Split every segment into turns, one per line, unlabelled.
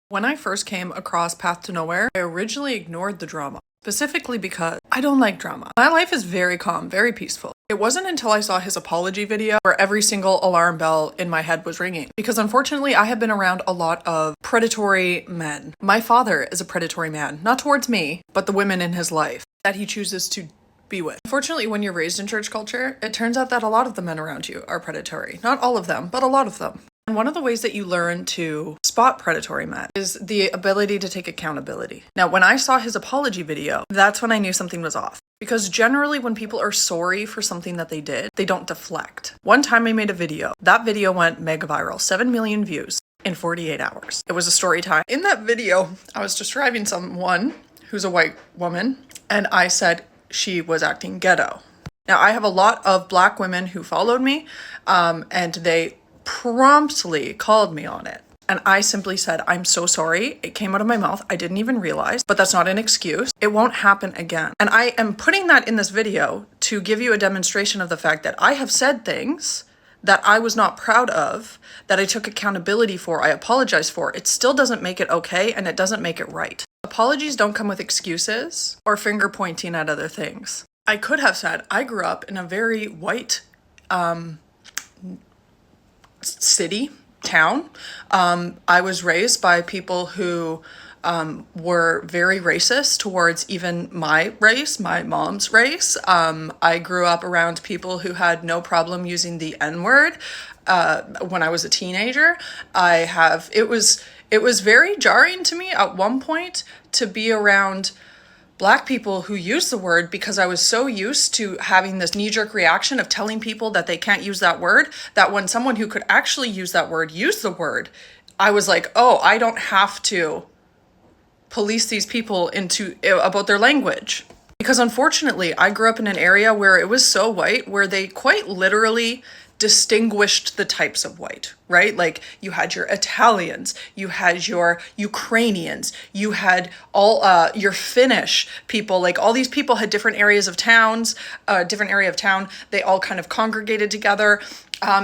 When I first came across Path to Nowhere, I originally ignored the drama, specifically because I don't like drama. My life is very calm, very peaceful. It wasn't until I saw his apology video where every single alarm bell in my head was ringing. Because unfortunately, I have been around a lot of predatory men. My father is a predatory man, not towards me, but the women in his life that he chooses to be with. Unfortunately, when you're raised in church culture, it turns out that a lot of the men around you are predatory. Not all of them, but a lot of them. And one of the ways that you learn to spot predatory men is the ability to take accountability. Now, when I saw his apology video, that's when I knew something was off. Because generally when people are sorry for something that they did, they don't deflect. One time I made a video. That video went mega viral, 7 million views in 48 hours. It was a story time. In that video, I was describing someone who's a white woman, and I said she was acting ghetto. Now, I have a lot of Black women who followed me, and they promptly called me on it. And I simply said, I'm so sorry. It came out of my mouth. I didn't even realize, but that's not an excuse. It won't happen again. And I am putting that in this video to give you a demonstration of the fact that I have said things that I was not proud of, that I took accountability for, I apologize for. It still doesn't make it okay, and it doesn't make it right. Apologies don't come with excuses or finger pointing at other things. I could have said, I grew up in a very white, town. I was raised by people who were very racist towards even my race, my mom's race. I grew up around people who had no problem using the N-word when I was a teenager. It was very jarring to me at one point to be around Black people who use the word, because I was so used to having this knee-jerk reaction of telling people that they can't use that word, that when someone who could actually use that word used the word, I was like, oh, I don't have to police these people about their language. Because unfortunately, I grew up in an area where it was so white, where they quite literally distinguished the types of white, right? Like you had your Italians, you had your Ukrainians, you had all your Finnish people, like all these people had different areas of towns, different area of town. They all kind of congregated together.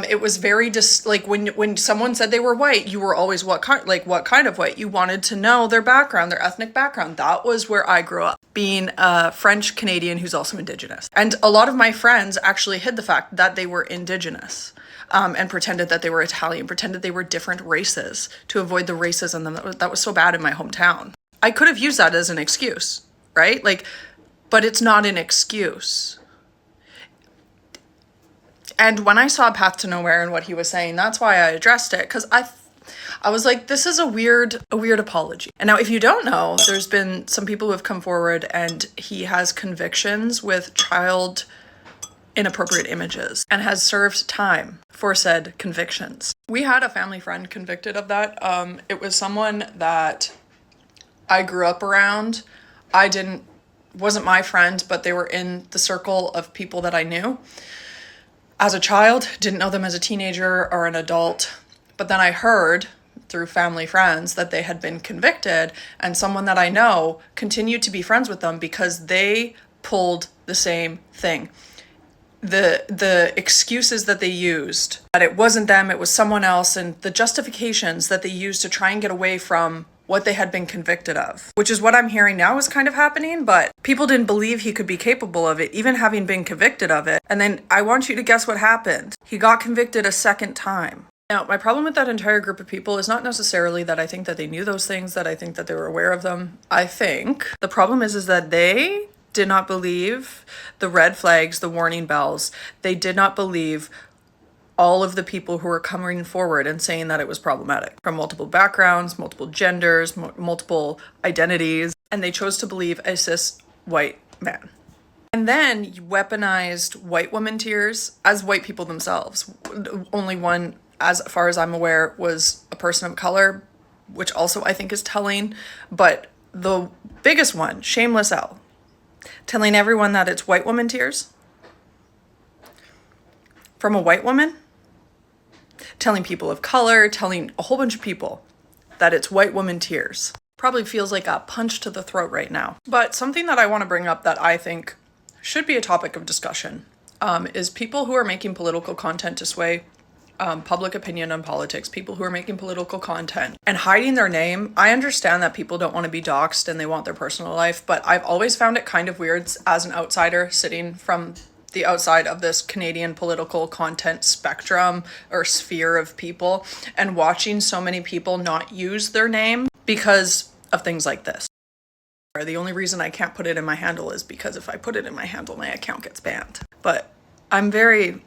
It was very like when someone said they were white, you were always what kind of white? You wanted to know their background, their ethnic background. That was where I grew up, being a French Canadian who's also Indigenous. And a lot of my friends actually hid the fact that they were Indigenous, and pretended that they were Italian, pretended they were different races to avoid the racism that was so bad in my hometown. I could have used that as an excuse, right? But it's not an excuse. And when I saw Path to Nowhere and what he was saying, that's why I addressed it, because I was like, this is a weird apology. And now, if you don't know, there's been some people who have come forward, and he has convictions with child inappropriate images and has served time for said convictions. We had a family friend convicted of that. It was someone that I grew up around. Wasn't my friend, but they were in the circle of people that I knew as a child, didn't know them as a teenager or an adult. But then I heard through family friends that they had been convicted, and someone that I know continued to be friends with them because they pulled the same thing. The excuses that they used, that it wasn't them, it was someone else, and the justifications that they used to try and get away from what they had been convicted of, which is what I'm hearing now is kind of happening, but people didn't believe he could be capable of it, even having been convicted of it. And then I want you to guess what happened. He got convicted a second time. Now, my problem with that entire group of people is not necessarily that I think that they knew those things, that I think that they were aware of them. I think the problem is that they did not believe the red flags, the warning bells. They did not believe all of the people who were coming forward and saying that it was problematic, from multiple backgrounds, multiple genders, multiple identities, and they chose to believe a cis white man. And then you weaponized white woman tears as white people themselves. Only one, as far as I'm aware, was a person of color, which also I think is telling. But the biggest one, Shameless Elle, telling everyone that it's white woman tears from a white woman, telling people of color, telling a whole bunch of people that it's white woman tears. Probably feels like a punch to the throat right now. But something that I want to bring up that I think should be a topic of discussion is people who are making political content to sway public opinion on politics, people who are making political content and hiding their name. I understand that people don't want to be doxxed and they want their personal life, but I've always found it kind of weird as an outsider sitting from the outside of this Canadian political content spectrum or sphere of people and watching so many people not use their name because of things like this. The only reason I can't put it in my handle is because if I put it in my handle, my account gets banned. But I'm very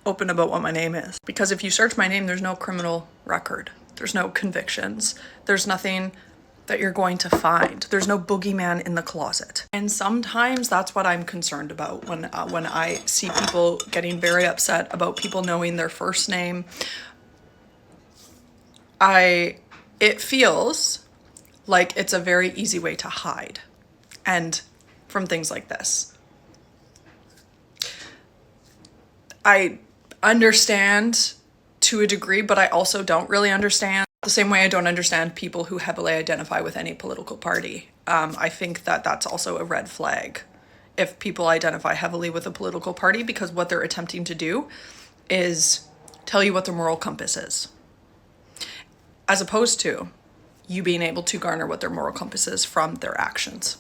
open about what my name is, because if you search my name, there's no criminal record. There's no convictions. There's nothing that you're going to find. There's no boogeyman in the closet. And sometimes that's what I'm concerned about when I see people getting very upset about people knowing their first name. It feels like it's a very easy way to hide and from things like this. I understand to a degree, but I also don't really understand. The same way I don't understand people who heavily identify with any political party. I think that that's also a red flag if people identify heavily with a political party, because what they're attempting to do is tell you what their moral compass is, as opposed to you being able to garner what their moral compass is from their actions.